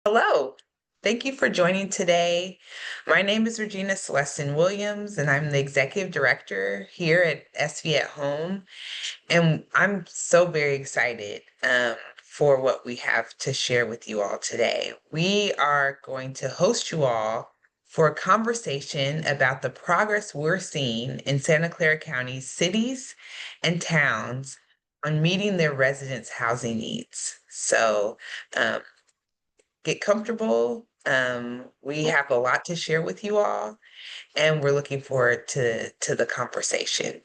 Hello. Thank you for joining today. My name is Regina Celestin Williams, and I'm the Executive Director here at SV at Home. And I'm so very excited for what we have to share with you all today. We are going to host you all for a conversation about the progress we're seeing in Santa Clara County cities and towns on meeting their residents' housing needs. Um, get comfortable. We have a lot to share with you all, and we're looking forward to the conversation.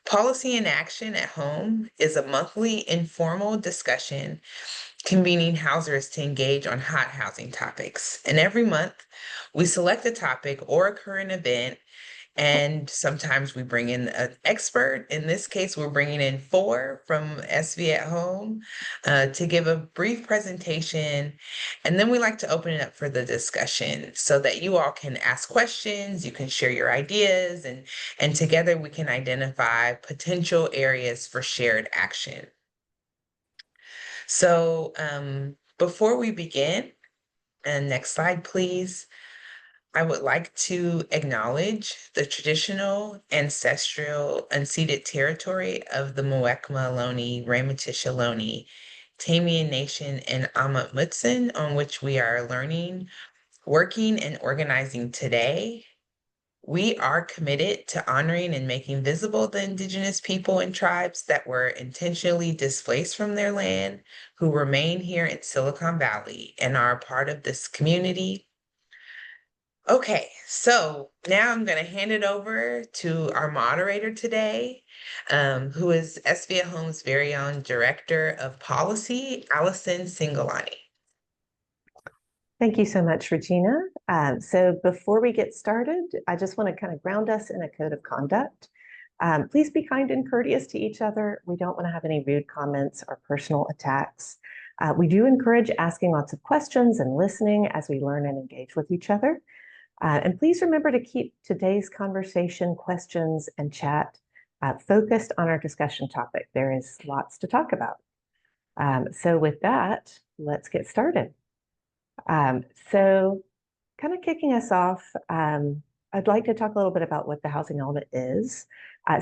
Policy in Action at Home is a monthly informal discussion convening housers to engage on hot housing topics. And every month, we select a topic or a current event, and sometimes we bring in an expert. In this case, we're bringing in four from SV at Home to give a brief presentation. And then we like to open it up for the discussion so that you all can ask questions, you can share your ideas, and together we can identify potential areas for shared action. Before we begin, and next slide, please. I would like to acknowledge the traditional, ancestral, unceded territory of the Muwekma Ohlone, Ramaytush Ohlone, Tamian Nation, and Amot Mutsun, on which we are learning, working, and organizing today. We are committed to honoring and making visible the Indigenous people and tribes that were intentionally displaced from their land, who remain here in Silicon Valley and are a part of this community. Okay, so now I'm going to hand it over to our moderator today, who is SV at Home's very own Director of Policy, Allison Singolani. Thank you so much, Regina. So before we get started, I just want to kind of ground us in a code of conduct. Please be kind and courteous to each other. We don't want to have any rude comments or personal attacks. We do encourage asking lots of questions and listening as we learn and engage with each other. And please remember to keep today's conversation, questions, and chat focused on our discussion topic. There is lots to talk about. So with that, let's get started. So kind of kicking us off, I'd like to talk a little bit about what the housing element is.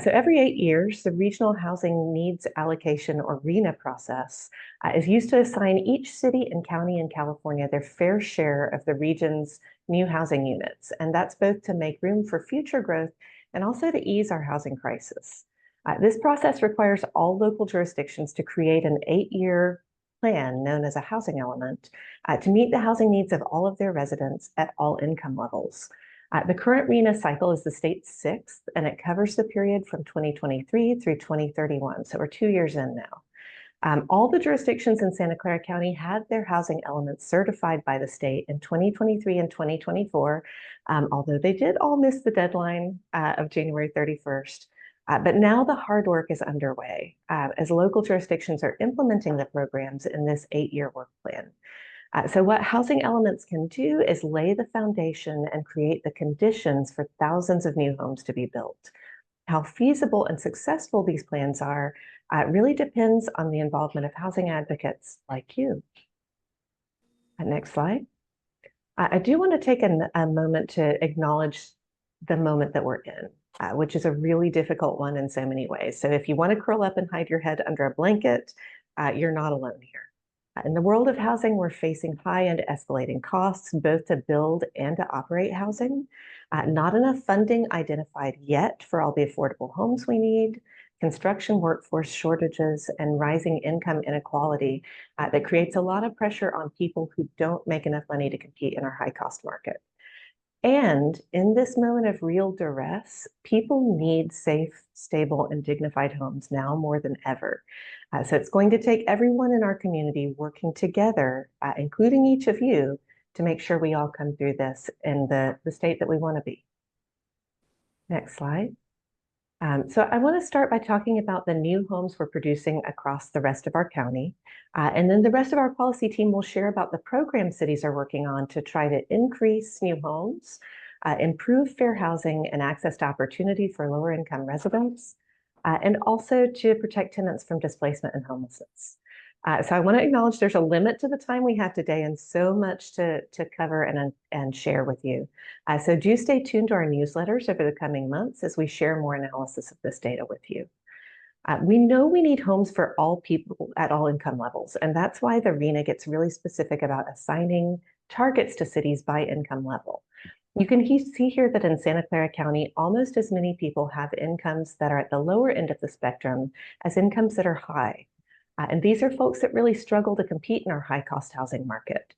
So every 8 years, the Regional Housing Needs Allocation, or RHNA process, is used to assign each city and county in California their fair share of the region's new housing units. And that's both to make room for future growth and also to ease our housing crisis. This process requires all local jurisdictions to create an 8-year plan known as a housing element to meet the housing needs of all of their residents at all income levels. The current RHNA cycle is the state's 6th, and it covers the period from 2023 through 2031. So we're 2 years in now. All the jurisdictions in Santa Clara County had their housing elements certified by the state in 2023 and 2024, although they did all miss the deadline of January 31st. But now the hard work is underway as local jurisdictions are implementing the programs in this 8-year work plan. So what housing elements can do is lay the foundation and create the conditions for thousands of new homes to be built. How feasible and successful these plans are really depends on the involvement of housing advocates like you. Next slide. I do want to take a moment to acknowledge the moment that we're in, which is a really difficult one in so many ways. So if you want to curl up and hide your head under a blanket, you're not alone here. In the world of housing, we're facing high and escalating costs, both to build and to operate housing. Not enough funding identified yet for all the affordable homes we need, construction workforce shortages, and rising income inequality that creates a lot of pressure on people who don't make enough money to compete in our high-cost market. And in this moment of real duress, people need safe, stable, and dignified homes now more than ever. So it's going to take everyone in our community working together, including each of you, to make sure we all come through this in the state that we want to be. Next slide. So I want to start by talking about the new homes we're producing across the rest of our county. And then the rest of our policy team will share about the program cities are working on to try to increase new homes, improve fair housing and access to opportunity for lower income residents, and also to protect tenants from displacement and homelessness. So I want to acknowledge there's a limit to the time we have today and so much to cover and share with you. So do stay tuned to our newsletters over the coming months as we share more analysis of this data with you. We know we need homes for all people at all income levels, and that's why the RENA gets really specific about assigning targets to cities by income level. You can see here that in Santa Clara County, almost as many people have incomes that are at the lower end of the spectrum as incomes that are high. And these are folks that really struggle to compete in our high cost housing market.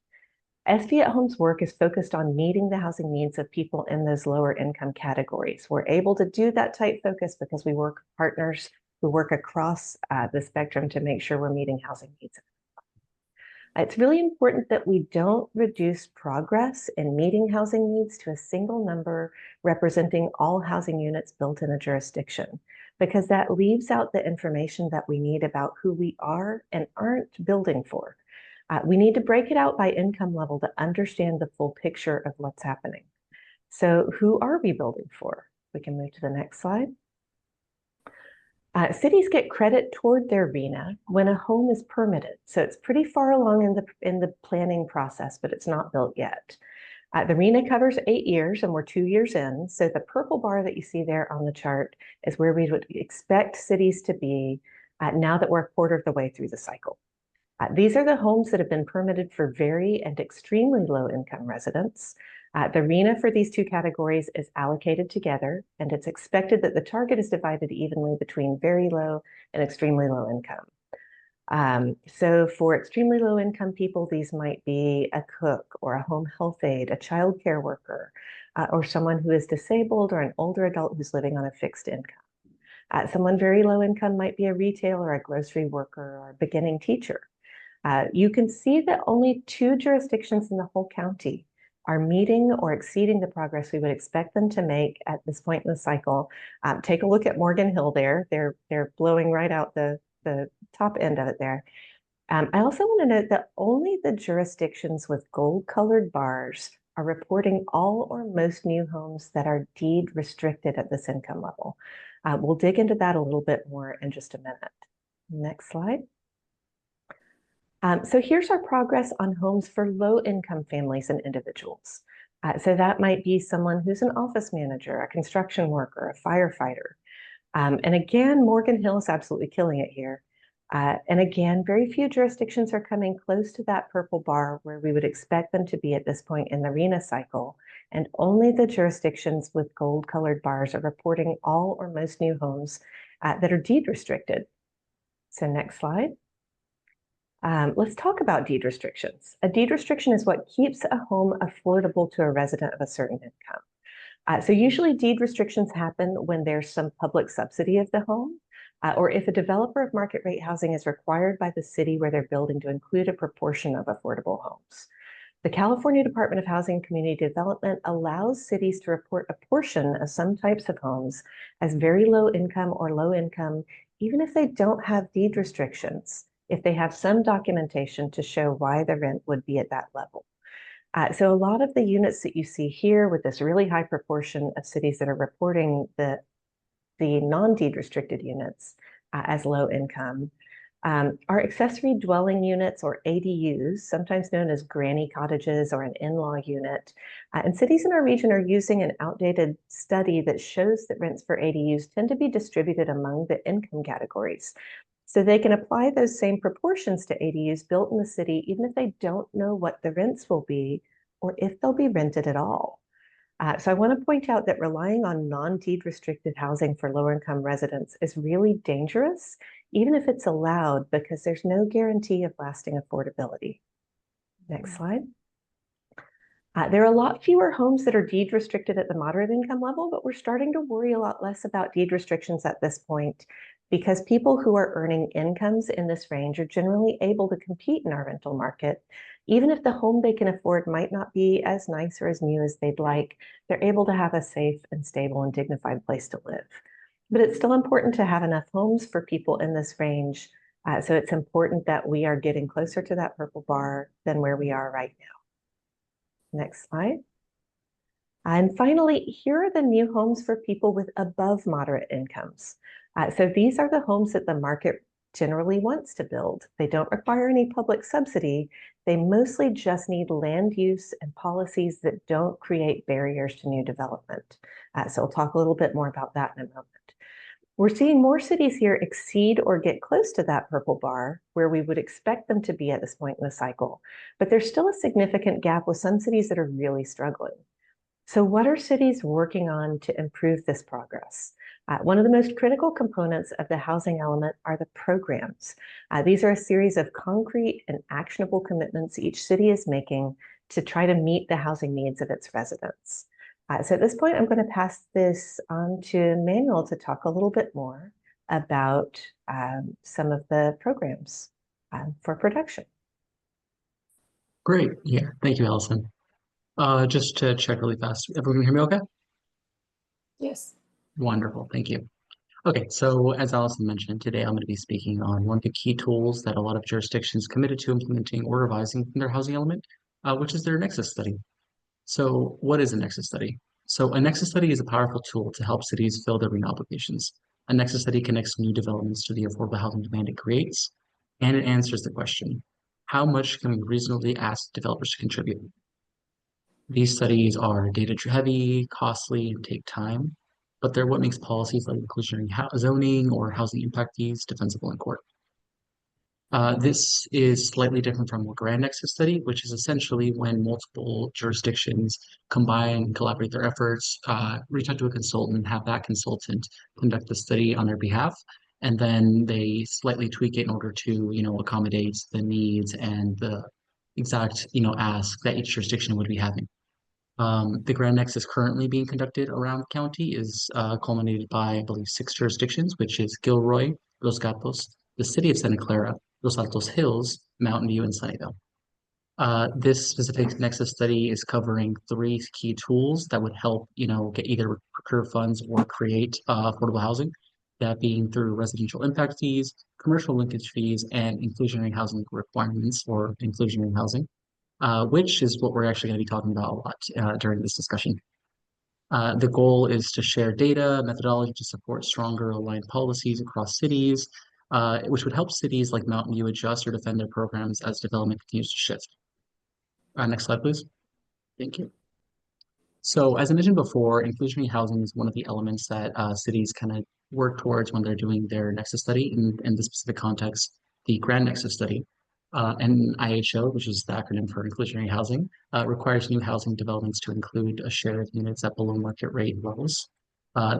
SV at Home's work is focused on meeting the housing needs of people in those lower income categories. We're able to do that tight focus because we work with partners who work across the spectrum to make sure we're meeting housing needs. It's really important that we don't reduce progress in meeting housing needs to a single number representing all housing units built in a jurisdiction, because that leaves out the information that we need about who we are and aren't building for. We need to break it out by income level to understand the full picture of what's happening. So who are we building for? We can move to the next slide. Cities get credit toward their RENA when a home is permitted. So it's pretty far along in the planning process, but it's not built yet. The RENA covers 8 years and we're 2 years in. So the purple bar that you see there on the chart is where we would expect cities to be now that we're a quarter of the way through the cycle. These are the homes that have been permitted for very and extremely low income residents. The RENA for these two categories is allocated together, and it's expected that the target is divided evenly between very low and extremely low income. So for extremely low income people, these might be a cook or a home health aide, a child care worker, or someone who is disabled or an older adult who's living on a fixed income. Someone very low income might be a retailer, a grocery worker, or a beginning teacher. You can see that only 2 jurisdictions in the whole county are meeting or exceeding the progress we would expect them to make at this point in the cycle. Take a look at Morgan Hill there. They're blowing right out the top end of it there. I also want to note that only the jurisdictions with gold-colored bars are reporting all or most new homes that are deed restricted at this income level. We'll dig into that a little bit more in just a minute. Next slide. So here's our progress on homes for low-income families and individuals. So that might be someone who's an office manager, a construction worker, a firefighter. And again, Morgan Hill is absolutely killing it here. And again, very few jurisdictions are coming close to that purple bar where we would expect them to be at this point in the RENA cycle. And only the jurisdictions with gold-colored bars are reporting all or most new homes that are deed restricted. So next slide. Let's talk about deed restrictions. A deed restriction is what keeps a home affordable to a resident of a certain income. So usually deed restrictions happen when there's some public subsidy of the home, or if a developer of market rate housing is required by the city where they're building to include a proportion of affordable homes. The California Department of Housing and Community Development allows cities to report a portion of some types of homes as very low income or low income, even if they don't have deed restrictions, if they have some documentation to show why the rent would be at that level. So a lot of the units that you see here with this really high proportion of cities that are reporting the non-deed restricted units as low income are accessory dwelling units or ADUs, sometimes known as granny cottages or an in-law unit. And cities in our region are using an outdated study that shows that rents for ADUs tend to be distributed among the income categories. So they can apply those same proportions to ADUs built in the city, even if they don't know what the rents will be or if they'll be rented at all. So I want to point out that relying on non-deed restricted housing for lower income residents is really dangerous, even if it's allowed, because there's no guarantee of lasting affordability. Next slide. There are a lot fewer homes that are deed restricted at the moderate income level, but we're starting to worry a lot less about deed restrictions at this point because people who are earning incomes in this range are generally able to compete in our rental market. Even if the home they can afford might not be as nice or as new as they'd like, they're able to have a safe and stable and dignified place to live. But it's still important to have enough homes for people in this range. So it's important that we are getting closer to that purple bar than where we are right now. Next slide. And finally, here are the new homes for people with above moderate incomes. So these are the homes that the market generally wants to build. They don't require any public subsidy. They mostly just need land use and policies that don't create barriers to new development. So we'll talk a little bit more about that in a moment. We're seeing more cities here exceed or get close to that purple bar where we would expect them to be at this point in the cycle. But there's still a significant gap with some cities that are really struggling. So what are cities working on to improve this progress? One of the most critical components of the housing element are the programs. These are a series of concrete and actionable commitments each city is making to try to meet the housing needs of its residents. So at this point, I'm going to pass this on to Manuel to talk a little bit more about some of the programs for production. Great. Yeah. Thank you, Allison. Just to check really fast. Everyone can hear me okay? Yes. Wonderful. Thank you. Okay. So as Allison mentioned, today I'm going to be speaking on one of the key tools that a lot of jurisdictions committed to implementing or revising in their housing element, which is their nexus study. So what is a nexus study? So a nexus study is a powerful tool to help cities fill their RHNA obligations. A nexus study connects new developments to the affordable housing demand it creates, and it answers the question, how much can we reasonably ask developers to contribute? These studies are data heavy, costly, and take time, but they're what makes policies like inclusionary zoning or housing impact fees defensible in court. This is slightly different from a grand nexus study, which is essentially when multiple jurisdictions combine and collaborate their efforts, reach out to a consultant, and have that consultant conduct the study on their behalf, and then they slightly tweak it in order to, accommodate the needs and the exact, ask that each jurisdiction would be having. The Grand Nexus currently being conducted around the county is culminated by, I believe, 6 jurisdictions, which is Gilroy, Los Gatos, the city of Santa Clara, Los Altos Hills, Mountain View, and Sunnyvale. This specific Nexus study is covering 3 key tools that would help, get either procure funds or create affordable housing. That being through residential impact fees, commercial linkage fees, and inclusionary housing requirements or inclusionary housing, which is what we're actually going to be talking about a lot during this discussion. The goal is to share data, methodology to support stronger aligned policies across cities, which would help cities like Mountain View adjust or defend their programs as development continues to shift. Next slide, please. Thank you. So as I mentioned before, inclusionary housing is one of the elements that cities kind of work towards when they're doing their Nexus study. In the specific context, the Grand Nexus study, and IHO, which is the acronym for inclusionary housing, requires new housing developments to include a share of units at below market rate levels.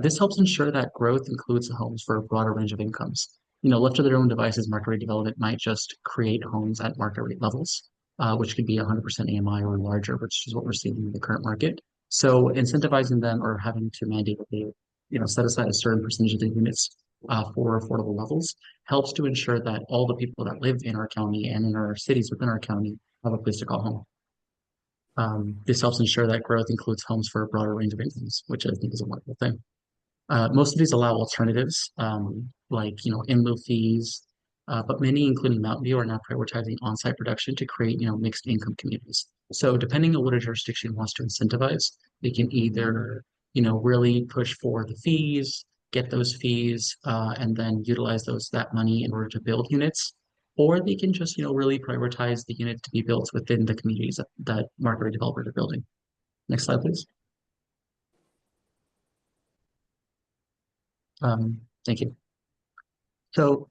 This helps ensure that growth includes homes for a broader range of incomes. Left to their own devices, market rate development might just create homes at market rate levels, which could be 100% AMI or larger, which is what we're seeing in the current market. So incentivizing them or having to mandate that they, set aside a certain percentage of the units for affordable levels helps to ensure that all the people that live in our county and in our cities within our county have a place to call home. This helps ensure that growth includes homes for a broader range of incomes, which I think is a wonderful thing. Most of these allow alternatives, like in lieu fees, but many, including Mountain View, are now prioritizing on-site production to create mixed income communities. So depending on what a jurisdiction wants to incentivize, they can either really push for the fees, get those fees, and then utilize that money in order to build units, or they can just really prioritize the units to be built within the communities that market rate developers are building. Next slide, please. Thank you. So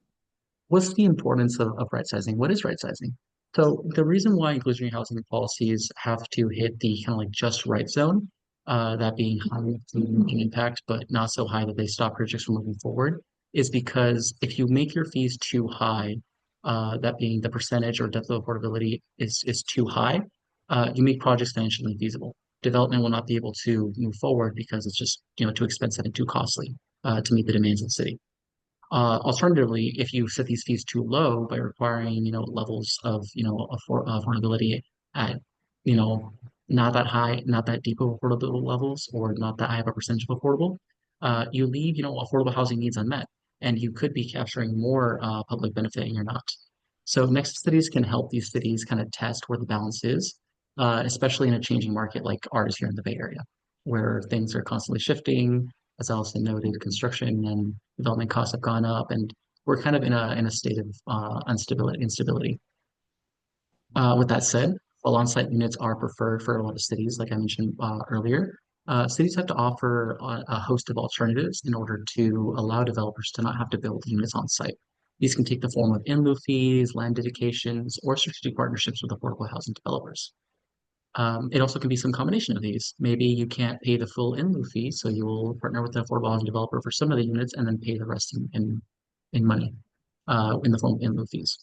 what's the importance of right sizing? What is right sizing? So the reason why inclusionary housing policies have to hit the kind of like just right zone, that being high in impact, but not so high that they stop projects from moving forward, is because if you make your fees too high, that being the percentage or depth of affordability is too high, you make projects financially feasible. Development will not be able to move forward because it's just too expensive and too costly to meet the demands of the city. Alternatively, if you set these fees too low by requiring, levels of, affordability at, you know, not that high, not that deep of affordable levels, or not that high of a percentage of affordable, you leave, affordable housing needs unmet, and you could be capturing more public benefit and you're not. So next studies can help these cities kind of test where the balance is, especially in a changing market like ours here in the Bay Area, where things are constantly shifting. As Allison noted, construction and development costs have gone up, and we're kind of in a state of instability. With that said, while on-site units are preferred for a lot of cities, like I mentioned earlier, cities have to offer a host of alternatives in order to allow developers to not have to build units on site. These can take the form of in lieu fees, land dedications, or strategic partnerships with affordable housing developers. It also can be some combination of these. Maybe you can't pay the full in lieu fee, so you will partner with the affordable housing developer for some of the units and then pay the rest in money in the form of in lieu fees.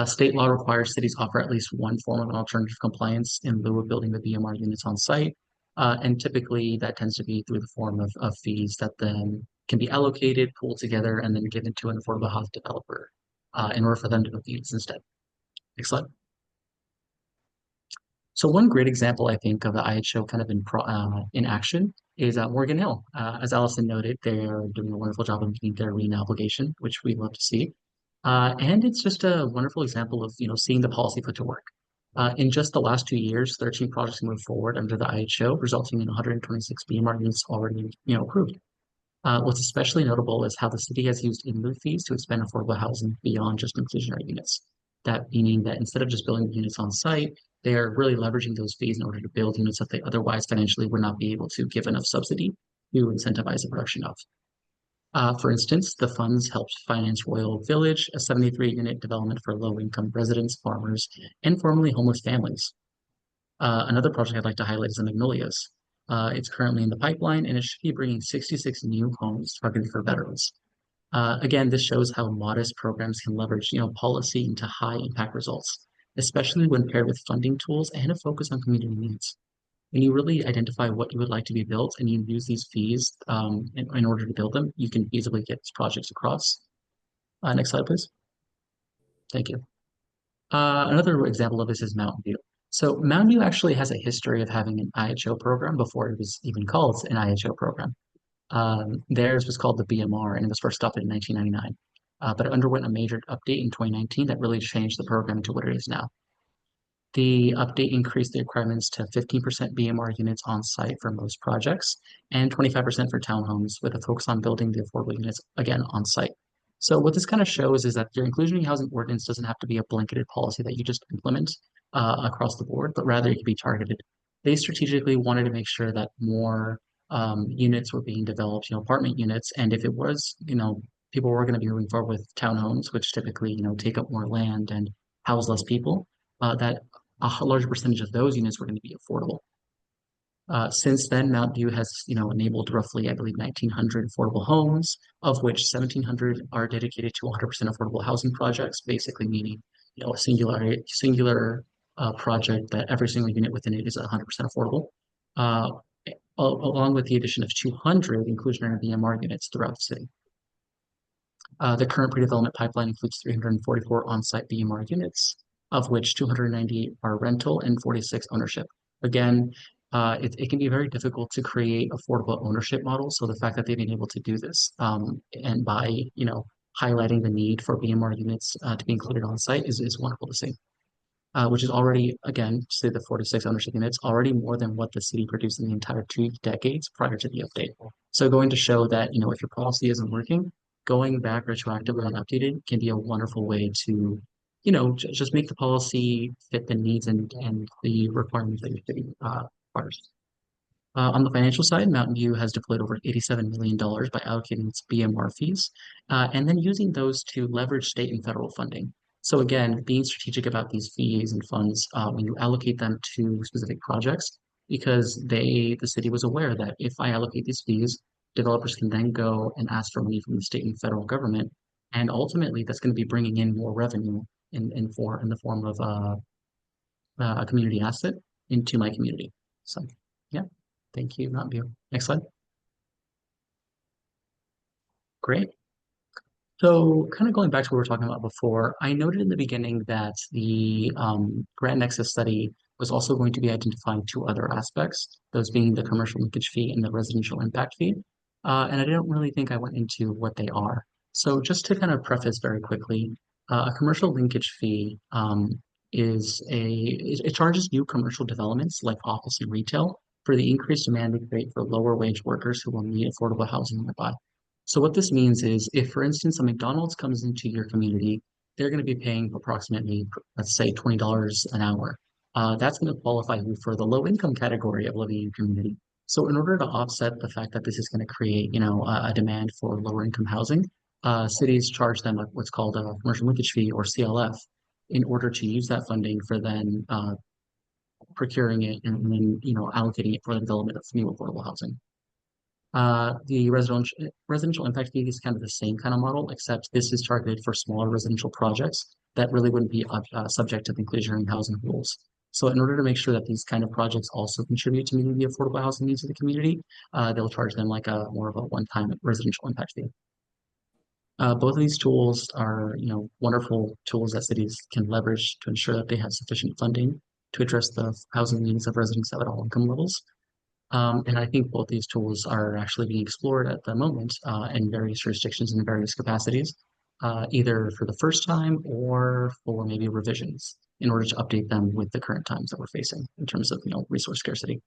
State law requires cities offer at least one form of an alternative compliance in lieu of building the BMR units on site. And typically that tends to be through the form of fees that then can be allocated, pooled together, and then given to an affordable housing developer in order for them to build the units instead. Next slide. So one great example, I think, of the IHO kind of in action is Morgan Hill. As Allison noted, they are doing a wonderful job of meeting their RENA obligation, which we love to see. And it's just a wonderful example of seeing the policy put to work. In just the last 2 years, 13 projects moved forward under the IHO, resulting in 126 BMR units already approved. What's especially notable is how the city has used in lieu fees to expand affordable housing beyond just inclusionary units. That meaning that instead of just building units on site, they are really leveraging those fees in order to build units that they otherwise financially would not be able to give enough subsidy to incentivize the production of. For instance, the funds helped finance Royal Village, a 73-unit development for low-income residents, farmers, and formerly homeless families. Another project I'd like to highlight is the Magnolias. It's currently in the pipeline, and it should be bringing 66 new homes targeted for veterans. Again, this shows how modest programs can leverage, policy into high-impact results, especially when paired with funding tools and a focus on community needs. When you really identify what you would like to be built and you use these fees in order to build them, you can easily get these projects across. Next slide, please. Thank you. Another example of this is Mountain View. So Mountain View actually has a history of having an IHO program before it was even called an IHO program. Theirs was called the BMR, and it was first adopted in 1999. But it underwent a major update in 2019 that really changed the program to what it is now. The update increased the requirements to 15% BMR units on site for most projects and 25% for townhomes, with a focus on building the affordable units again on site. So what this kind of shows is that your inclusionary housing ordinance doesn't have to be a blanketed policy that you just implement across the board, but rather it can be targeted. They strategically wanted to make sure that more units were being developed, apartment units, and if it was, people were going to be moving forward with townhomes, which typically, take up more land and house less people, that a larger percentage of those units were going to be affordable. Since then, Mountain View has, enabled roughly, I believe, 1,900 affordable homes, of which 1,700 are dedicated to 100% affordable housing projects, basically meaning, a singular project that every single unit within it is 100% affordable, along with the addition of 200 inclusionary BMR units throughout the city. The current pre-development pipeline includes 344 on-site BMR units, of which 298 are rental and 46 ownership. Again, it can be very difficult to create affordable ownership models. So the fact that they've been able to do this and by highlighting the need for BMR units to be included on site is wonderful to see. Which is already, again, say the 46 ownership units, already more than what the city produced in the entire 2 decades prior to the update. So going to show that, if your policy isn't working, going back retroactively and updated can be a wonderful way to, just make the policy fit the needs and the requirements that your city requires. On the financial side, Mountain View has deployed over $87 million by allocating its BMR fees and then using those to leverage state and federal funding. So again, being strategic about these fees and funds when you allocate them to specific projects, because the city was aware that if I allocate these fees, developers can then go and ask for money from the state and federal government, and ultimately that's going to be bringing in more revenue in the form of a community asset into my community. So yeah, thank you, Mountain View. Next slide. Great. So kind of going back to what we were talking about before, I noted in the beginning that the Grant Nexus study was also going to be identifying 2 other aspects, those being the commercial linkage fee and the residential impact fee. And I don't really think I went into what they are. So just to kind of preface very quickly, a commercial linkage fee it charges new commercial developments like office and retail for the increased demand they create for lower wage workers who will need affordable housing nearby. So what this means is if, for instance, a McDonald's comes into your community, they're going to be paying approximately, let's say, $20 an hour. That's going to qualify you for the low income category of living in your community. So in order to offset the fact that this is going to create, a demand for lower income housing, cities charge them what's called a commercial linkage fee or CLF in order to use that funding for then procuring it and then, allocating it for the development of new affordable housing. The residential impact fee is kind of the same kind of model, except this is targeted for smaller residential projects that really wouldn't be subject to the inclusionary housing rules. So in order to make sure that these kind of projects also contribute to meeting the affordable housing needs of the community, they'll charge them like a more of a one-time residential impact fee. Both of these tools are, wonderful tools that cities can leverage to ensure that they have sufficient funding to address the housing needs of residents at all income levels. And I think both these tools are actually being explored at the moment in various jurisdictions in various capacities, either for the first time or for maybe revisions in order to update them with the current times that we're facing in terms of resource scarcity.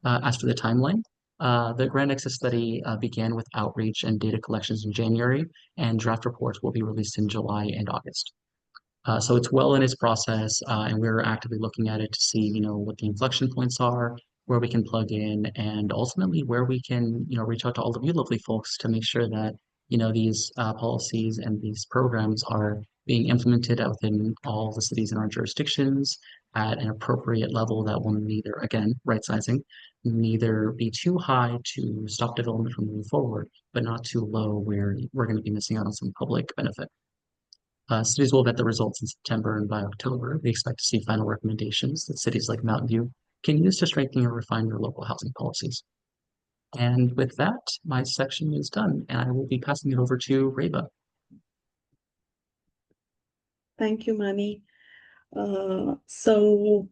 As for the timeline, the Grand Nexus study began with outreach and data collections in January, and draft reports will be released in July and August. So it's well in its process, and we're actively looking at it to see, what the inflection points are, where we can plug in, and ultimately where we can, reach out to all of you lovely folks to make sure that, these policies and these programs are being implemented within all the cities in our jurisdictions at an appropriate level that will neither, again, right sizing, neither be too high to stop development from moving forward, but not too low where we're going to be missing out on some public benefit. Cities will vet the results in September, and by October, we expect to see final recommendations that cities like Mountain View can use to strengthen or refine their local housing policies. And with that, my section is done, and I will be passing it over to Reba. Thank you, Mani. So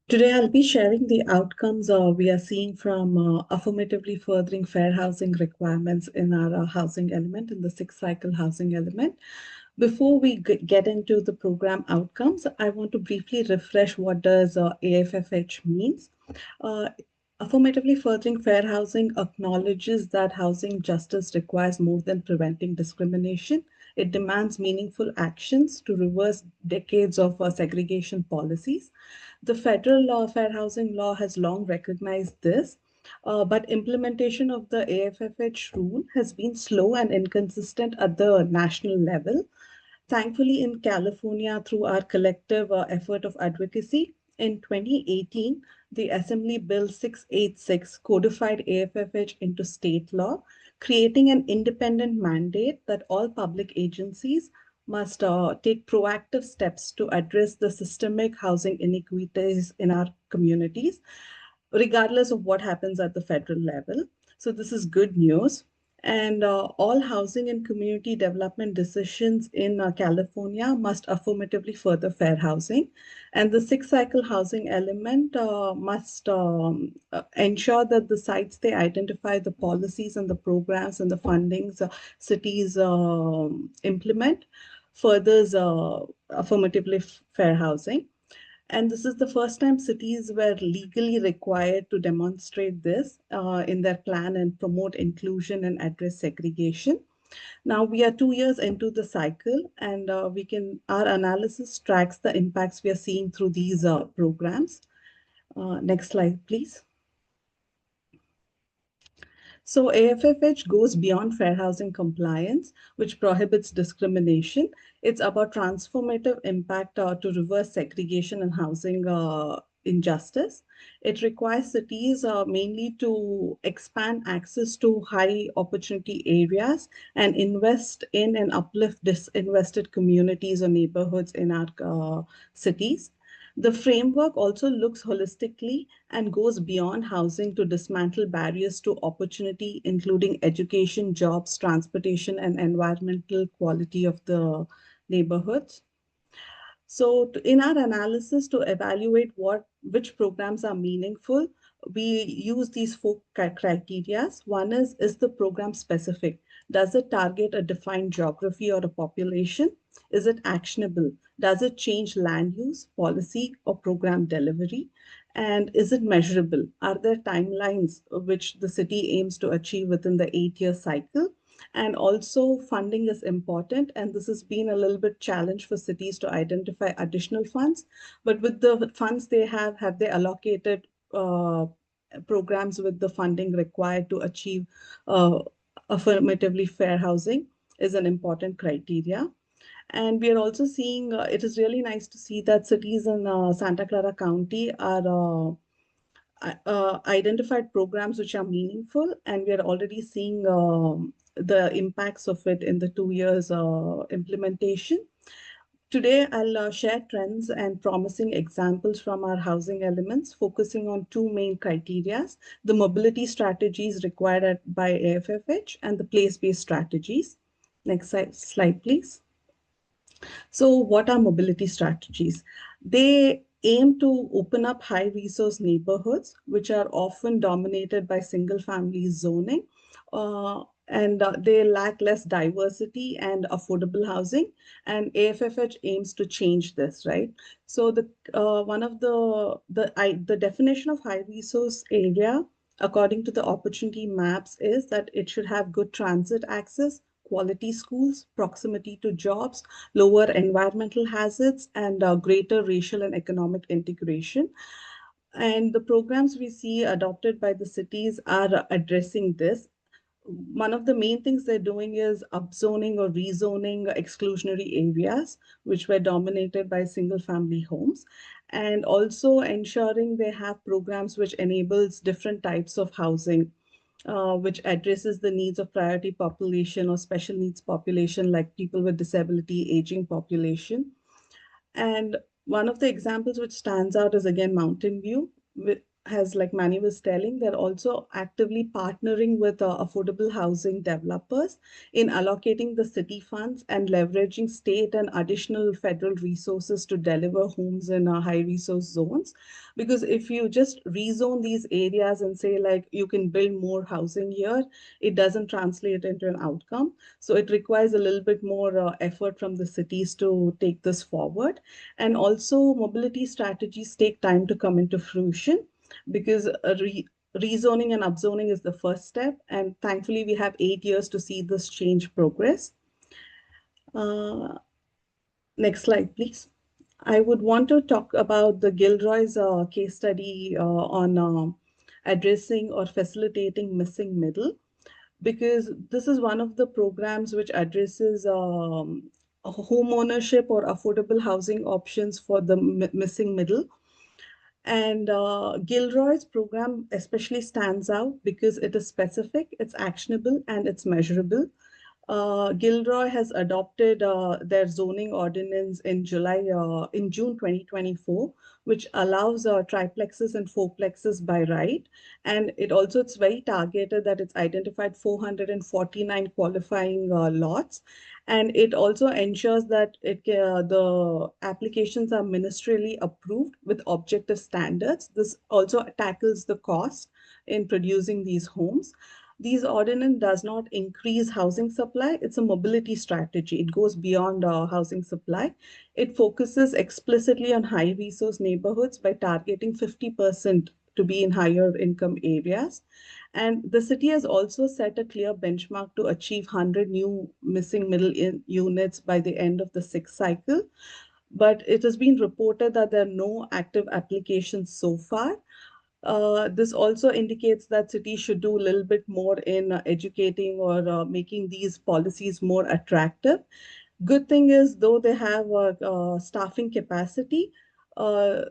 today I'll be sharing the outcomes we are seeing from affirmatively furthering fair housing requirements in our housing element, in the sixth cycle housing element. Before we get into the program outcomes, I want to briefly refresh what does AFFH means. Affirmatively furthering fair housing acknowledges that housing justice requires more than preventing discrimination. It demands meaningful actions to reverse decades of segregation policies. The federal fair housing law has long recognized this, but implementation of the AFFH rule has been slow and inconsistent at the national level. Thankfully, in California, through our collective effort of advocacy, in 2018, the Assembly Bill 686 codified AFFH into state law, creating an independent mandate that all public agencies must take proactive steps to address the systemic housing inequities in our communities, regardless of what happens at the federal level. So this is good news. And all housing and community development decisions in California must affirmatively further fair housing. And the sixth cycle housing element must ensure that the sites they identify, the policies and the programs and the fundings cities implement furthers affirmatively fair housing. And this is the first time cities were legally required to demonstrate this in their plan and promote inclusion and address segregation. Now we are 2 years into the cycle, and our analysis tracks the impacts we are seeing through these programs. Next slide, please. So AFFH goes beyond fair housing compliance, which prohibits discrimination. It's about transformative impact to reverse segregation and housing injustice. It requires cities mainly to expand access to high opportunity areas and invest in and uplift disinvested communities or neighborhoods in our cities. The framework also looks holistically and goes beyond housing to dismantle barriers to opportunity, including education, jobs, transportation, and environmental quality of the neighborhoods. So in our analysis to evaluate which programs are meaningful, we use these four criteria. One is the program specific? Does it target a defined geography or a population? Is it actionable? Does it change land use, policy, or program delivery? And is it measurable? Are there timelines which the city aims to achieve within the 8-year cycle? And also funding is important, and this has been a little bit challenge for cities to identify additional funds. But with the funds they have they allocated programs with the funding required to achieve uh, affirmatively fair housing is an important criteria. And we are also seeing, it is really nice to see that cities in Santa Clara County are identified programs which are meaningful, and we are already seeing the impacts of it in the 2 years implementation. Today, I'll share trends and promising examples from our housing elements, focusing on two main criteria: the mobility strategies required by AFFH and the place-based strategies. Next slide, please. So what are mobility strategies? They aim to open up high resource neighborhoods, which are often dominated by single family zoning, and they lack less diversity and affordable housing. And AFFH aims to change this, right? So the one of the definition of high resource area, according to the opportunity maps, is that it should have good transit access, quality schools, proximity to jobs, lower environmental hazards, and greater racial and economic integration. And the programs we see adopted by the cities are addressing this. One of the main things they're doing is upzoning or rezoning exclusionary areas, which were dominated by single family homes, and also ensuring they have programs which enables different types of housing, which addresses the needs of priority population or special needs population, like people with disability, aging population. And one of the examples which stands out is again Mountain View, which has, like Manny was telling, they're also actively partnering with affordable housing developers in allocating the city funds and leveraging state and additional federal resources to deliver homes in high resource zones. Because if you just rezone these areas and say like you can build more housing here, it doesn't translate into an outcome. So it requires a little bit more effort from the cities to take this forward. And also mobility strategies take time to come into fruition, because rezoning and upzoning is the first step. And thankfully, we have 8 years to see this change progress. Next slide, please. I would want to talk about the Gilroy's case study on addressing or facilitating missing middle, because this is one of the programs which addresses home ownership or affordable housing options for the missing middle. And Gilroy's program especially stands out because it is specific, it's actionable, and it's measurable. Gilroy has adopted their zoning ordinance in June 2024, which allows triplexes and fourplexes by right. And it's very targeted, that it's identified 449 qualifying lots. And it also ensures that the applications are ministerially approved with objective standards. This also tackles the cost in producing these homes. These ordinance does not increase housing supply. It's a mobility strategy. It goes beyond housing supply. It focuses explicitly on high resource neighborhoods by targeting 50% to be in higher income areas. And the city has also set a clear benchmark to achieve 100 new missing middle units by the end of the sixth cycle. But it has been reported that there are no active applications so far. This also indicates that cities should do a little bit more in educating or making these policies more attractive. Good thing is, though they have staffing capacity,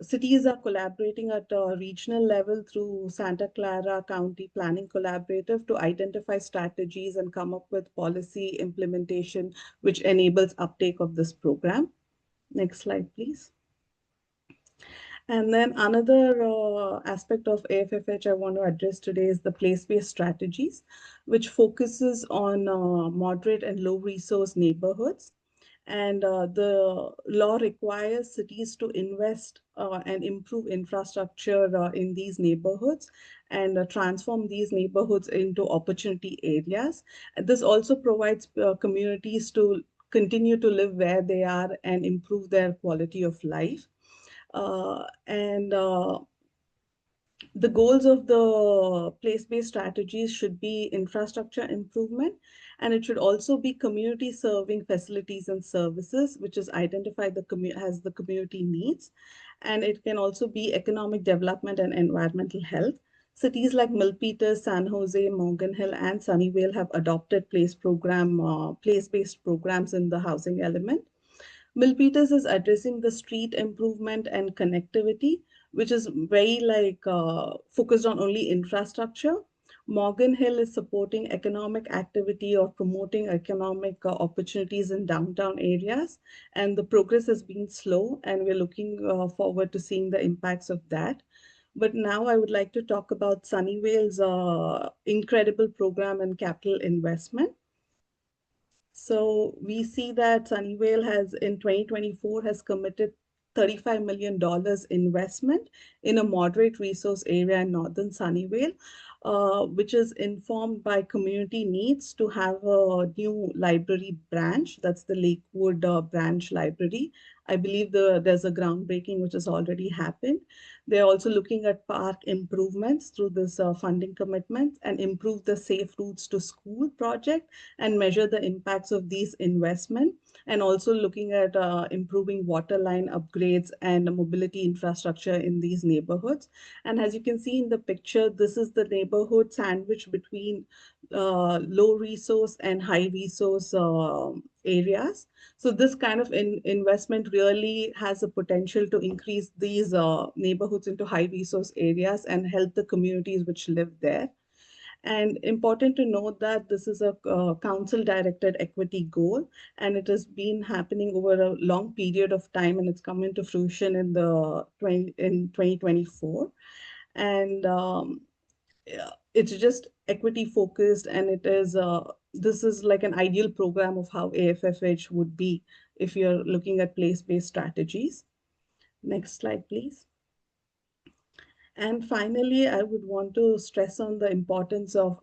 cities are collaborating at a regional level through Santa Clara County Planning Collaborative to identify strategies and come up with policy implementation which enables uptake of this program. Next slide, please. And then another aspect of AFFH I want to address today is the place-based strategies, which focuses on moderate and low resource neighborhoods. And the law requires cities to invest and improve infrastructure in these neighborhoods and transform these neighborhoods into opportunity areas. And this also provides communities to continue to live where they are and improve their quality of life. And The goals of the place-based strategies should be infrastructure improvement, and it should also be community serving facilities and services, which is identified as the community needs. And it can also be economic development and environmental health. Cities like Milpitas, San Jose, Morgan Hill, and Sunnyvale have adopted place-based programs in the housing element. Milpitas is addressing the street improvement and connectivity, which is very focused on only infrastructure. Morgan Hill is supporting economic activity or promoting economic opportunities in downtown areas. And the progress has been slow, and we're looking forward to seeing the impacts of that. But now I would like to talk about Sunnyvale's incredible program and capital investment. So we see that Sunnyvale has in 2024 has committed $35 million investment in a moderate resource area in northern Sunnyvale, which is informed by community needs to have a new library branch. That's the Lakewood branch library. I believe there's a groundbreaking which has already happened. They're also looking at park improvements through this funding commitment and improve the safe routes to school project and measure the impacts of these investment, and also looking at improving water line upgrades and mobility infrastructure in these neighborhoods. And as you can see in the picture, this is the neighborhood sandwiched between low resource and high resource areas. So this kind of investment really has a potential to increase these neighborhoods into high resource areas and help the communities which live there. And important to note that this is a council directed equity goal, and it has been happening over a long period of time, and it's come into fruition in 2024. And yeah, it's just equity focused, and it is this is like an ideal program of how AFFH would be if you're looking at place-based strategies. Next slide, please. And finally, I would want to stress on the importance of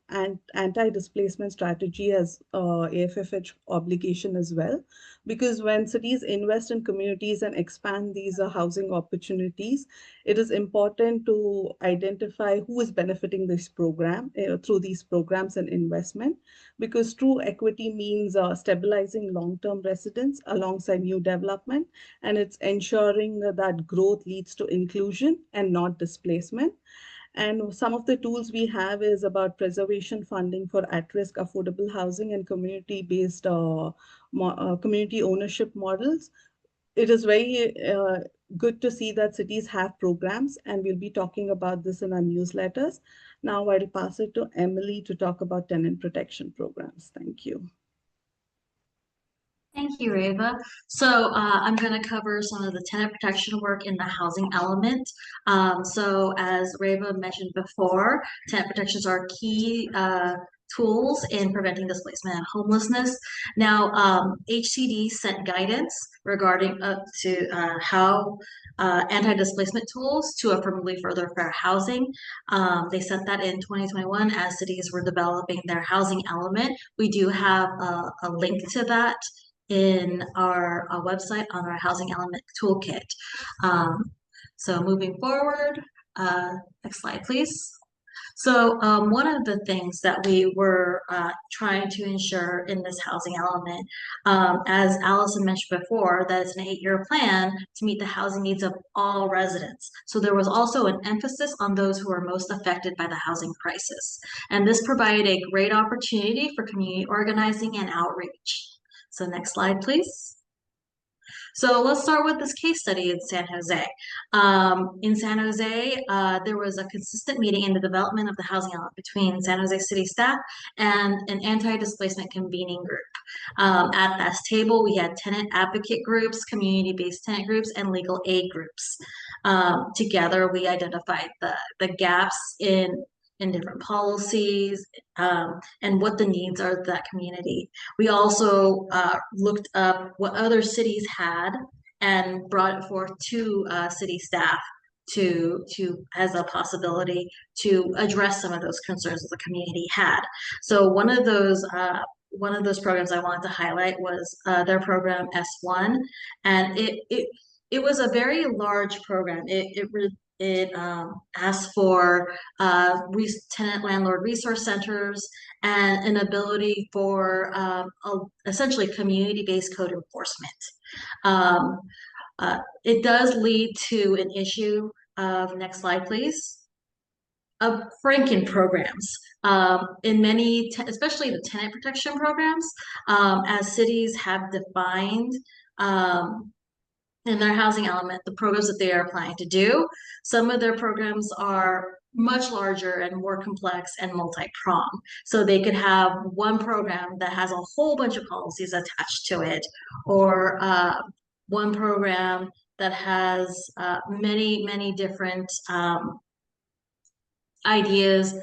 anti-displacement strategy as AFFH obligation as well, because when cities invest in communities and expand these housing opportunities, it is important to identify who is benefiting this program through these programs and investment, because true equity means stabilizing long-term residents alongside new development, and it's ensuring that growth leads to inclusion and not displacement. And some of the tools we have is about preservation funding for at-risk affordable housing and community-based community ownership models. It is very good to see that cities have programs, and we'll be talking about this in our newsletters. Now I'll pass it to Emily to talk about tenant protection programs. Thank you. Thank you, Reva. So I'm going to cover some of the tenant protection work in the housing element. So as Reva mentioned before, tenant protections are key tools in preventing displacement and homelessness. Now, HCD sent guidance regarding how anti-displacement tools to affirmatively further fair housing. They sent that in 2021 as cities were developing their housing element. We do have a link to that in our website on our housing element toolkit. So moving forward, next slide, please. So one of the things that we were trying to ensure in this housing element, as Allison mentioned before, that it's an 8-year plan to meet the housing needs of all residents. So there was also an emphasis on those who are most affected by the housing crisis. And this provided a great opportunity for community organizing and outreach. So next slide, please. So let's start with this case study in San Jose. In San Jose, there was a consistent meeting in the development of the housing element between San Jose city staff and an anti-displacement convening group. At this table, we had tenant advocate groups, community-based tenant groups, and legal aid groups. Together, we identified the gaps in different policies and what the needs are of that community. We also looked up what other cities had and brought it forth to city staff to as a possibility to address some of those concerns that the community had. So one of those programs I wanted to highlight was their program S1, and it was a very large program. It asks for tenant landlord resource centers and an ability for essentially community-based code enforcement. Um, it does lead to an issue of, next slide, please, of Franken programs. In many, especially the tenant protection programs, as cities have defined in their housing element, the programs that they are planning to do. Some of their programs are much larger and more complex and multi-pronged. So they could have one program that has a whole bunch of policies attached to it, or one program that has many different ideas,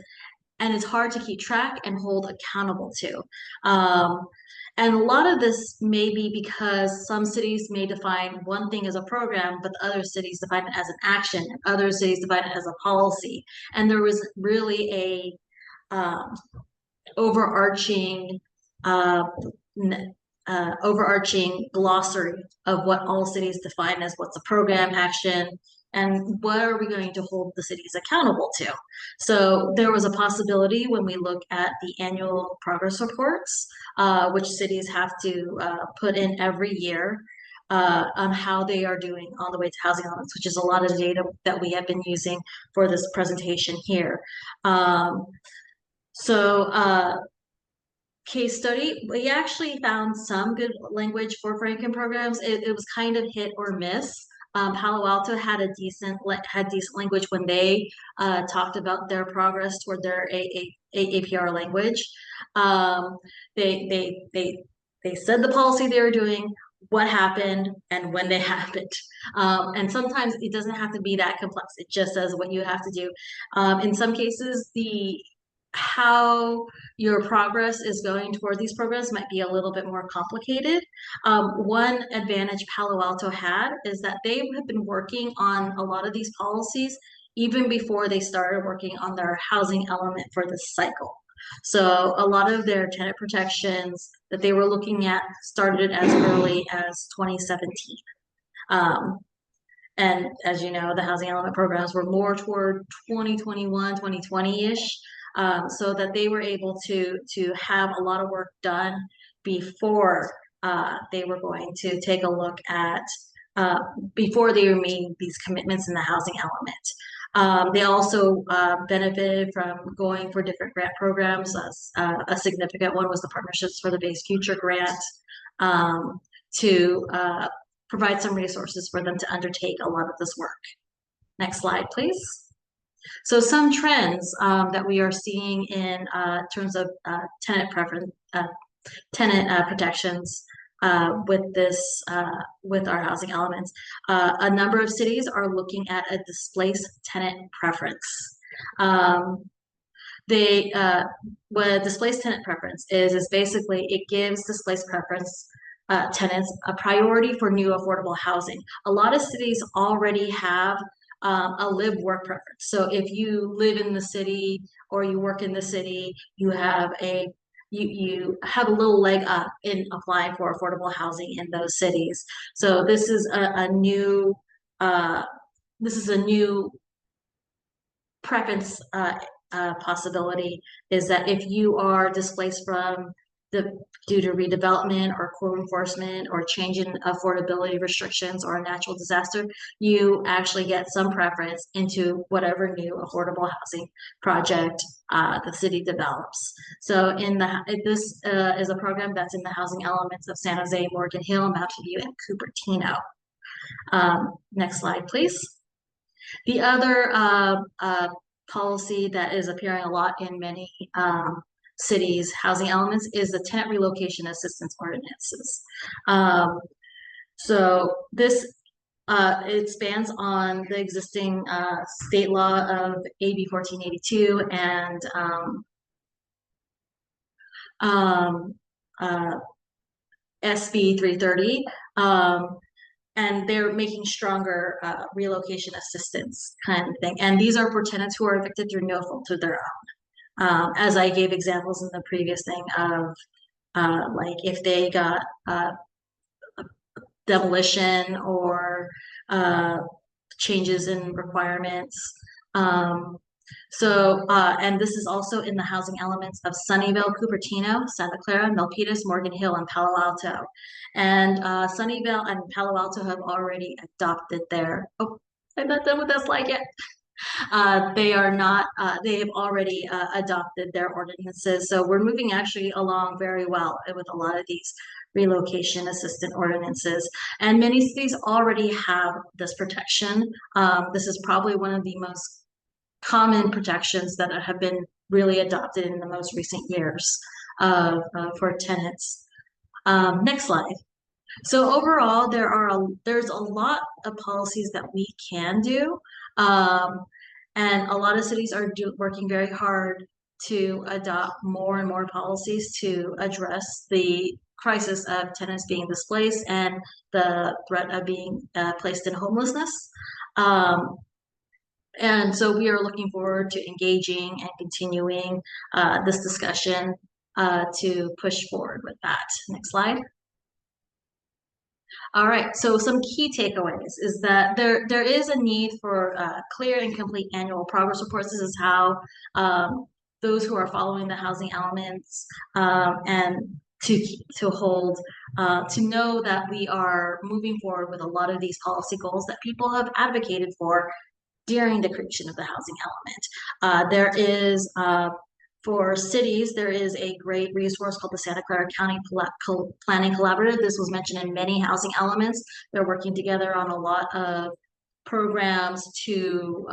and it's hard to keep track and hold accountable to. And a lot of this may be because some cities may define one thing as a program, but other cities define it as an action, and other cities define it as a policy. And there was really a overarching uh, overarching glossary of what all cities define as what's a program, action, and what are we going to hold the cities accountable to. So there was a possibility when we look at the annual progress reports, which cities have to put in every year, on how they are doing on the way to housing elements, which is a lot of data that we have been using for this presentation here. Case study, we actually found some good language for Franken programs. It was kind of hit or miss. Palo Alto had decent language when they talked about their progress toward their APR language. They said the policy they were doing, what happened, and when they happened. And sometimes it doesn't have to be that complex. It just says what you have to do. In some cases, how your progress is going toward these programs might be a little bit more complicated. One advantage Palo Alto had is that they have been working on a lot of these policies even before they started working on their housing element for this cycle. So a lot of their tenant protections that they were looking at started as early as 2017. And as you know, the housing element programs were more toward 2021, 2020-ish. So that they were able to have a lot of work done before they were going to take a look at, before they made these commitments in the housing element. They also benefited from going for different grant programs. A significant one was the Partnerships for the Bay's Future grant, to provide some resources for them to undertake a lot of this work. Next slide, please. So some trends that we are seeing in terms of tenant protections with our housing elements. A number of cities are looking at a displaced tenant preference. What a displaced tenant preference is basically it gives displaced preference tenants a priority for new affordable housing. A lot of cities already have a live work preference. So if you live in the city or you work in the city, you have a little leg up in applying for affordable housing in those cities. So this is a new preference possibility, is that if you are displaced due to redevelopment or code enforcement or change in affordability restrictions or a natural disaster, you actually get some preference into whatever new affordable housing project the city develops. So this is a program that's in the housing elements of San Jose, Morgan Hill, Mountain View, and Cupertino. Next slide, please. The other policy that is appearing a lot in many cities' housing elements is the tenant relocation assistance ordinances. So this expands on the existing state law of AB 1482 and SB 330. And they're making stronger relocation assistance kind of thing. And these are for tenants who are evicted through no fault of their own. As I gave examples in the previous thing of like if they got demolition or changes in requirements. And this is also in the housing elements of Sunnyvale, Cupertino, Santa Clara, Milpitas, Morgan Hill, and Palo Alto. And Sunnyvale and Palo Alto have already adopted their, oh, I'm not done with that slide yet. They are not, they have already adopted their ordinances. So we're moving actually along very well with a lot of these relocation assistant ordinances. And many cities already have this protection. This is probably one of the most common protections that have been really adopted in the most recent years for tenants. Next slide. So overall, there's a lot of policies that we can do, and a lot of cities are working very hard to adopt more and more policies to address the crisis of tenants being displaced and the threat of being placed in homelessness. And so we are looking forward to engaging and continuing this discussion to push forward with that. Next slide. All right, so some key takeaways is that there is a need for clear and complete annual progress reports. This is how those who are following the housing elements and to hold to know that we are moving forward with a lot of these policy goals that people have advocated for during the creation of the housing element. There is for cities, there is a great resource called the Santa Clara County Planning Collaborative. This was mentioned in many housing elements. They're working together on a lot of programs to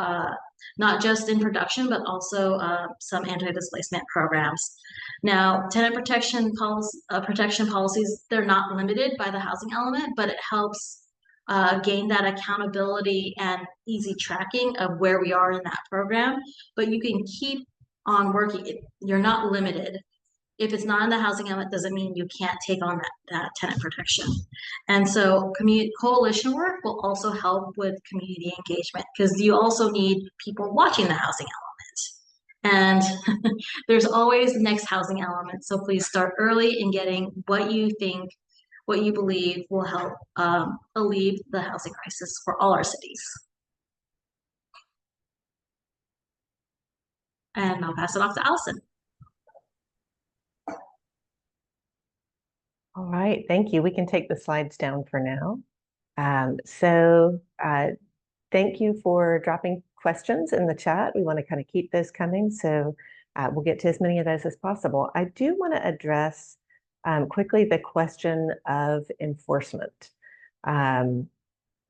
not just in production, but also some anti-displacement programs. Now, tenant protection policies, they're not limited by the housing element, but it helps gain that accountability and easy tracking of where we are in that program. But you can keep on working. You're not limited. If it's not in the housing element, doesn't mean you can't take on that tenant protection. And so coalition work will also help with community engagement because you also need people watching the housing element. And there's always the next housing element. So please start early in getting what you believe will help alleviate the housing crisis for all our cities. And I'll pass it off to Allison. All right, thank you. We can take the slides down for now. Thank you for dropping questions in the chat. We want to kind of keep those coming, so we'll get to as many of those as possible. I do want to address quickly the question of enforcement,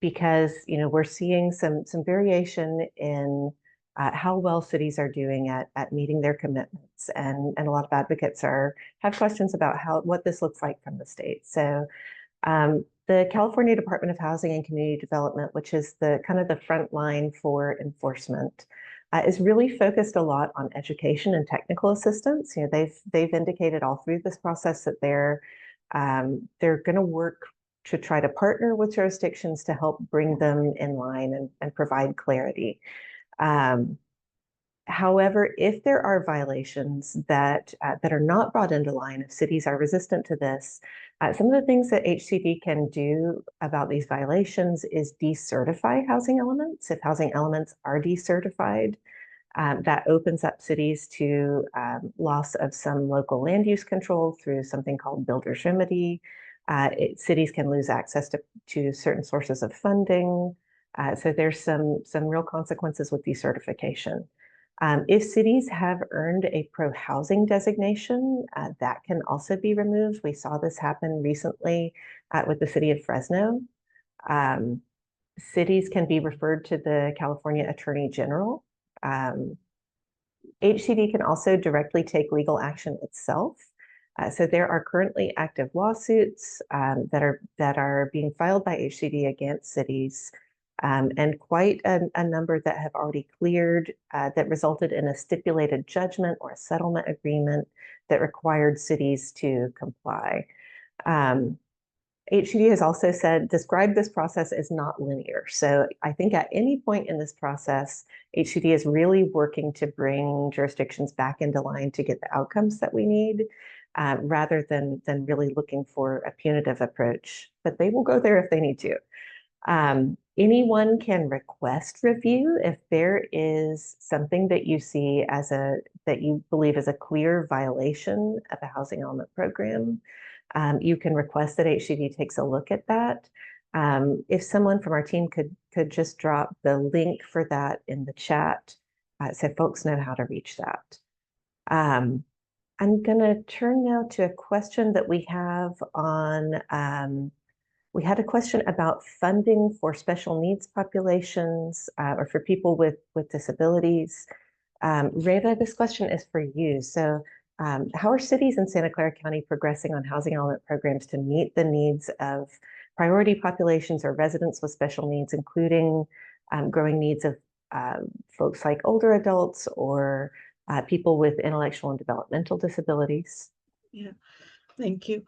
because we're seeing some variation in how well cities are doing at meeting their commitments, and a lot of advocates have questions about what this looks like from the state. So the California Department of Housing and Community Development, which is the kind of the front line for enforcement, is really focused a lot on education and technical assistance. They've indicated all through this process that they're going to work to try to partner with jurisdictions to help bring them in line and provide clarity. However, if there are violations that are not brought into line, if cities are resistant to this, some of the things that HCD can do about these violations is decertify housing elements. If housing elements are decertified, that opens up cities to loss of some local land use control through something called builder's remedy. Cities can lose access to certain sources of funding. So there's some real consequences with decertification. If cities have earned a pro-housing designation, that can also be removed. We saw this happen recently with the city of Fresno. Cities can be referred to the California Attorney General. HCD can also directly take legal action itself. So there are currently active lawsuits that are being filed by HCD against cities, and quite a number that have already cleared that resulted in a stipulated judgment or a settlement agreement that required cities to comply. HCD has also described this process as not linear. So I think at any point in this process, HCD is really working to bring jurisdictions back into line to get the outcomes that we need, rather than really looking for a punitive approach. But they will go there if they need to. Anyone can request review if there is something that you see as that you believe is a clear violation of the housing element program. You can request that HCD takes a look at that. If someone from our team could just drop the link for that in the chat, so folks know how to reach that. I'm going to turn now to a question that we have on. We had a question about funding for special needs populations or for people with disabilities. Reva, this question is for you. So how are cities in Santa Clara County progressing on housing element programs to meet the needs of priority populations or residents with special needs, including growing needs of folks like older adults or people with intellectual and developmental disabilities? Yeah. Thank you.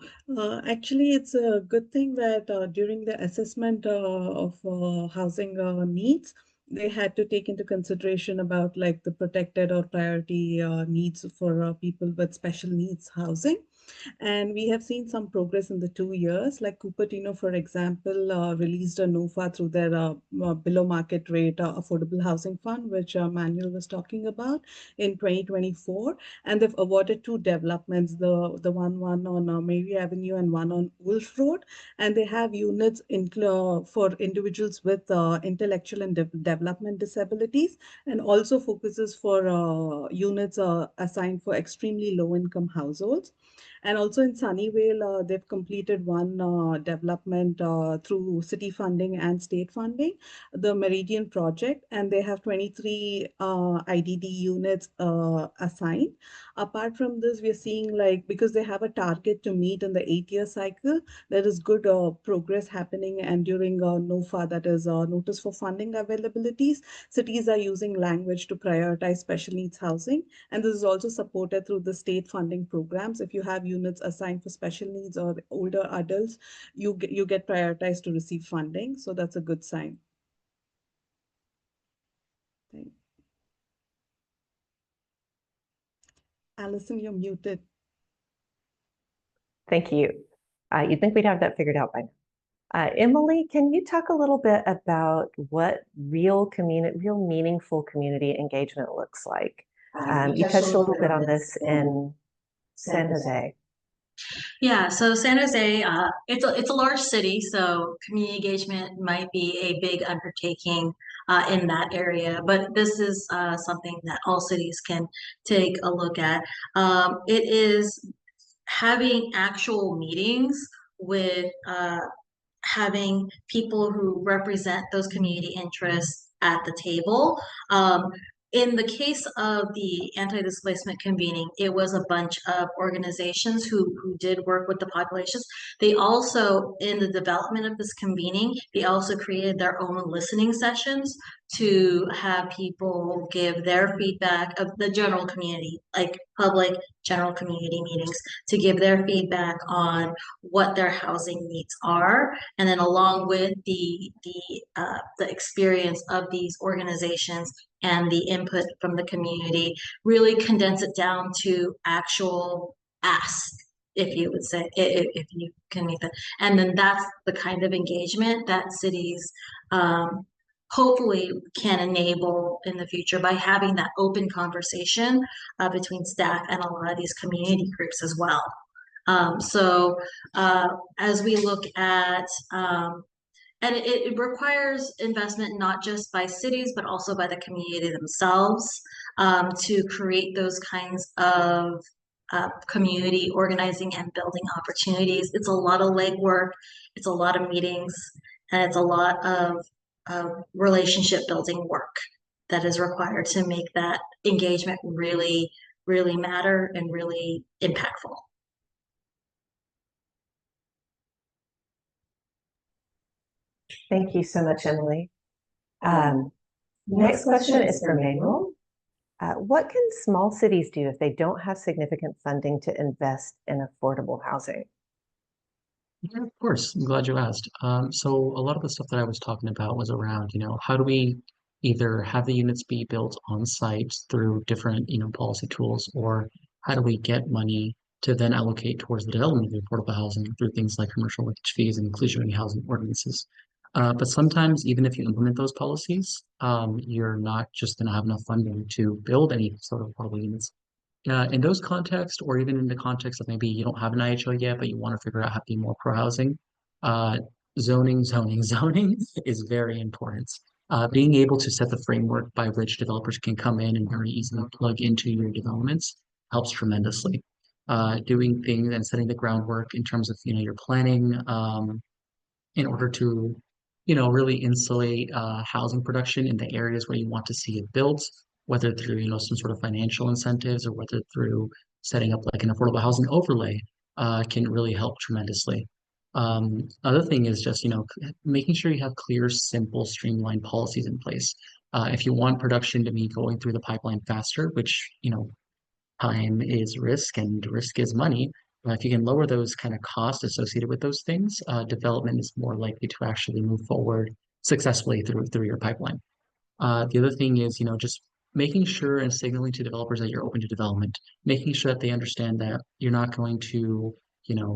Actually, it's a good thing that during the assessment of housing needs, they had to take into consideration about like the protected or priority needs for people with special needs housing. And we have seen some progress in the 2 years. Like Cupertino, for example, released a NOFA through their below market rate affordable housing fund, which Manuel was talking about in 2024. And they've awarded two developments, the one on Mary Avenue and one on Wolf Road. And they have units for individuals with intellectual and development disabilities, and also focuses for units assigned for extremely low income households. And also in Sunnyvale, they've completed one development through city funding and state funding, the Meridian project, and they have 23 IDD units assigned. Apart from this, we're seeing like, because they have a target to meet in the 8-year cycle, there is good progress happening. And during NOFA, that is Notice for Funding Availabilities, cities are using language to prioritize special needs housing. And this is also supported through the state funding programs. If you have units assigned for special needs or older adults, you get prioritized to receive funding. So that's a good sign. Thanks. Allison, you're muted. Thank you. You'd think we'd have that figured out by now. Emily, can you talk a little bit about what real meaningful community engagement looks like? You touched a little bit on this in San Jose. Yeah, so San Jose, it's a large city, so community engagement might be a big undertaking in that area. But this is something that all cities can take a look at. It is having actual meetings with having people who represent those community interests at the table. In the case of the anti-displacement convening, it was a bunch of organizations who did work with the populations. They also, in the development of this convening, they also created their own listening sessions to have people give their feedback of the general community, like public general community meetings, to give their feedback on what their housing needs are, and then along with the experience of these organizations and the input from the community, really condense it down to actual ask, if you would say, if you can make that. And then that's the kind of engagement that cities hopefully can enable in the future by having that open conversation between staff and a lot of these community groups as well. So as we look at and it requires investment not just by cities, but also by the community themselves to create those kinds of community organizing and building opportunities. It's a lot of legwork, it's a lot of meetings, and it's a lot of relationship building work that is required to make that engagement really, really matter and really impactful. Thank you so much, Emily. Next question is for Manuel. What can small cities do if they don't have significant funding to invest in affordable housing? Yeah, of course. I'm glad you asked. So a lot of the stuff that I was talking about was around, how do we either have the units be built on site through different, policy tools, or how do we get money to then allocate towards the development of affordable housing through things like commercial linkage fees and inclusionary housing ordinances? But sometimes, even if you implement those policies, you're not just going to have enough funding to build any sort of affordable units. In those contexts, or even in the context of maybe you don't have an IHO yet, but you want to figure out how to be more pro-housing, uh, zoning is very important. Being able to set the framework by which developers can come in and very easily plug into your developments helps tremendously. Doing things and setting the groundwork in terms of, your planning, in order to, really insulate housing production in the areas where you want to see it built, whether through, some sort of financial incentives or whether through setting up like an affordable housing overlay, can really help tremendously. Other thing is just, making sure you have clear, simple, streamlined policies in place. If you want production to be going through the pipeline faster, which, time is risk and risk is money. If you can lower those kind of costs associated with those things, development is more likely to actually move forward successfully through your pipeline. The other thing is, just making sure and signaling to developers that you're open to development, making sure that they understand that you're not going to,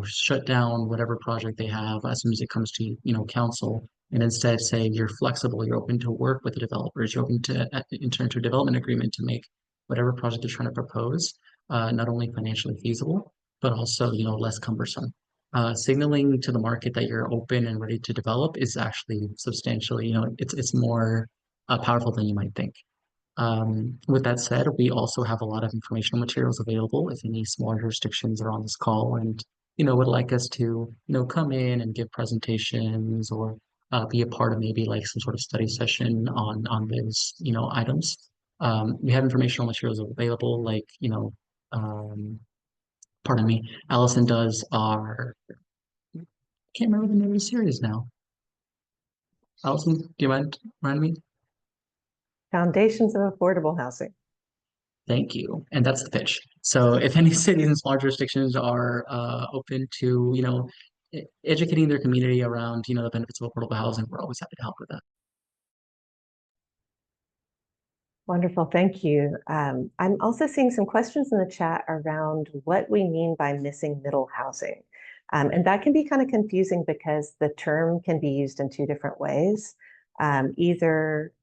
shut down whatever project they have as soon as it comes to, council, and instead say you're flexible, you're open to work with the developers, you're open to enter into a development agreement to make whatever project they're trying to propose, not only financially feasible, but also, less cumbersome. Signaling to the market that you're open and ready to develop is actually substantially, it's more powerful than you might think. With that said, we also have a lot of informational materials available if any smaller jurisdictions are on this call and, would like us to, come in and give presentations or be a part of maybe like some sort of study session on those, items. We have informational materials available, like, um, pardon me, Allison does our, can't remember the name of the series now. Allison, do you mind reminding me? Foundations of affordable housing. Thank you. And that's the pitch. So if any cities and small jurisdictions are open to, educating their community around, the benefits of affordable housing, we're always happy to help with that. Wonderful, thank you. I'm also seeing some questions in the chat around what we mean by missing middle housing. And that can be kind of confusing because the term can be used in two different ways. Either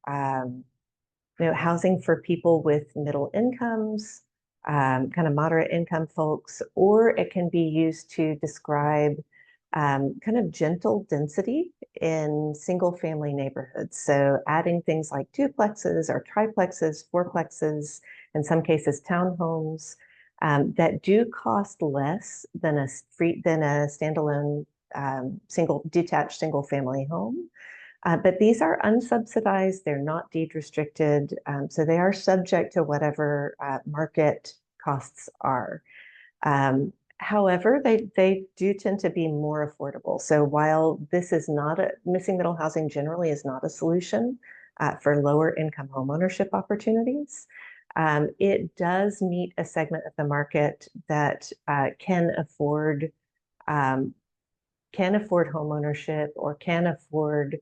housing for people with middle incomes, kind of moderate income folks, or it can be used to describe kind of gentle density in single family neighborhoods. So adding things like duplexes or triplexes, fourplexes, in some cases townhomes, that do cost less than a standalone detached single family home. But these are unsubsidized, they're not deed restricted, so they are subject to whatever market costs are. However, they do tend to be more affordable. So while this is not missing middle housing generally is not a solution for lower income homeownership opportunities, it does meet a segment of the market that can afford homeownership or can afford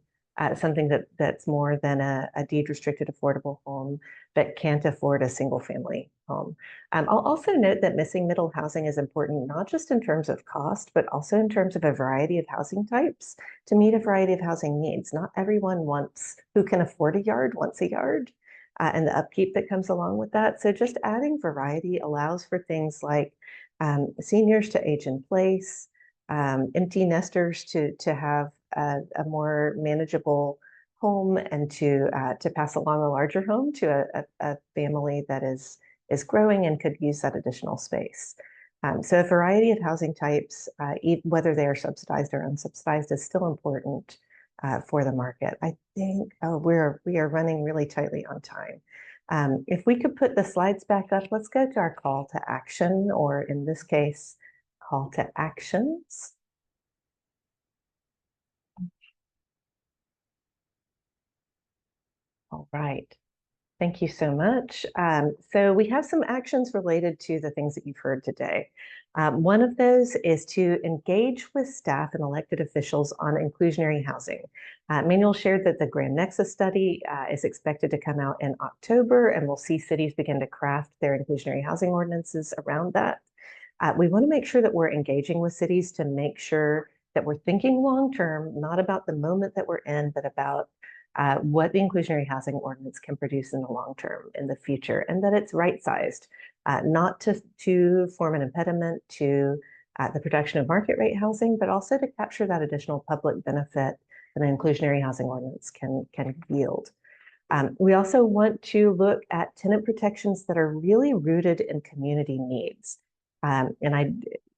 something that's more than a deed restricted affordable home, but can't afford a single family home. I'll also note that missing middle housing is important, not just in terms of cost, but also in terms of a variety of housing types to meet a variety of housing needs. Not everyone who can afford a yard wants a yard and the upkeep that comes along with that. So just adding variety allows for things like seniors to age in place, empty nesters to have a more manageable home and to pass along a larger home to a family that is growing and could use that additional space. So a variety of housing types, whether they are subsidized or unsubsidized, is still important for the market. I think we are running really tightly on time. If we could put the slides back up, let's go to our call to action, or in this case, call to actions. All right. Thank you so much. So we have some actions related to the things that you've heard today. One of those is to engage with staff and elected officials on inclusionary housing. Manuel shared that the Grand Nexus study is expected to come out in October, and we'll see cities begin to craft their inclusionary housing ordinances around that. We want to make sure that we're engaging with cities to make sure that we're thinking long-term, not about the moment that we're in, but about what the inclusionary housing ordinance can produce in the long term, in the future, and that it's right-sized, not to form an impediment to the production of market rate housing, but also to capture that additional public benefit that an inclusionary housing ordinance can yield. We also want to look at tenant protections that are really rooted in community needs.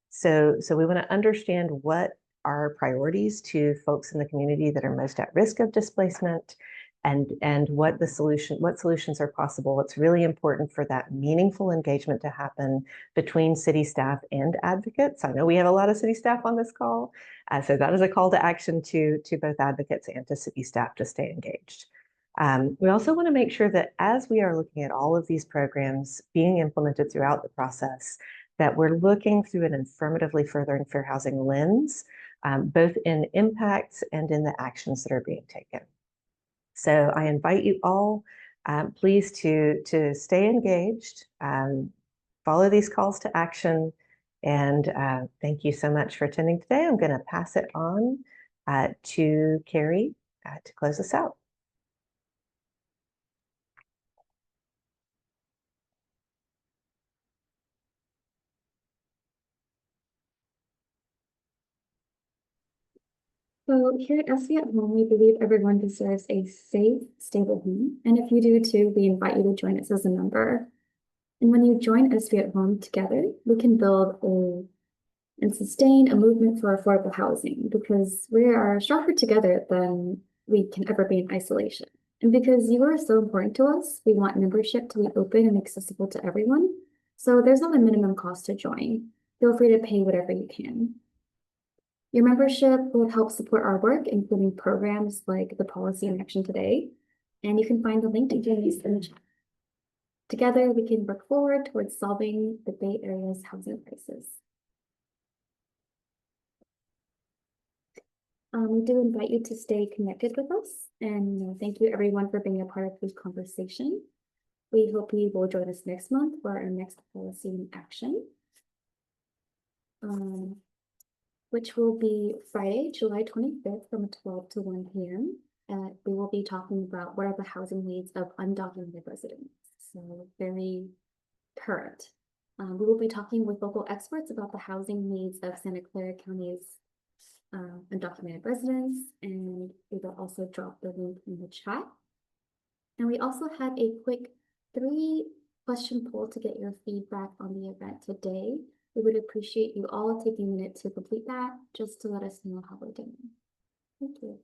So we want to understand what are priorities to folks in the community that are most at risk of displacement, and what solutions are possible. It's really important for that meaningful engagement to happen between city staff and advocates. I know we have a lot of city staff on this call, so that is a call to action to both advocates and to city staff to stay engaged. We also want to make sure that as we are looking at all of these programs being implemented throughout the process, that we're looking through an affirmatively furthering fair housing lens, both in impacts and in the actions that are being taken. So I invite you all, please, to stay engaged, follow these calls to action, and thank you so much for attending today. I'm going to pass it on to Carrie to close us out. So here at SV at Home, we believe everyone deserves a safe, stable home. And if you do too, we invite you to join us as a member. And when you join SV at Home together, we can build and sustain a movement for affordable housing, because we are stronger together than we can ever be in isolation. And because you are so important to us, we want membership to be open and accessible to everyone. So there's not a minimum cost to join. Feel free to pay whatever you can. Your membership will help support our work, including programs like the Policy in Action Today, and you can find the link to join these in the chat. Together, we can work forward towards solving the Bay Area's housing crisis. We do invite you to stay connected with us, and thank you everyone for being a part of this conversation. We hope you will join us next month for our next Policy in Action, which will be Friday, July 25th from 12 to 1 p.m. We will be talking about what are the housing needs of undocumented residents, so very current. We will be talking with local experts about the housing needs of Santa Clara County's undocumented residents, and we will also drop the link in the chat. And we also had a quick 3-question poll to get your feedback on the event today. We would appreciate you all taking a minute to complete that, just to let us know how we're doing. Thank you.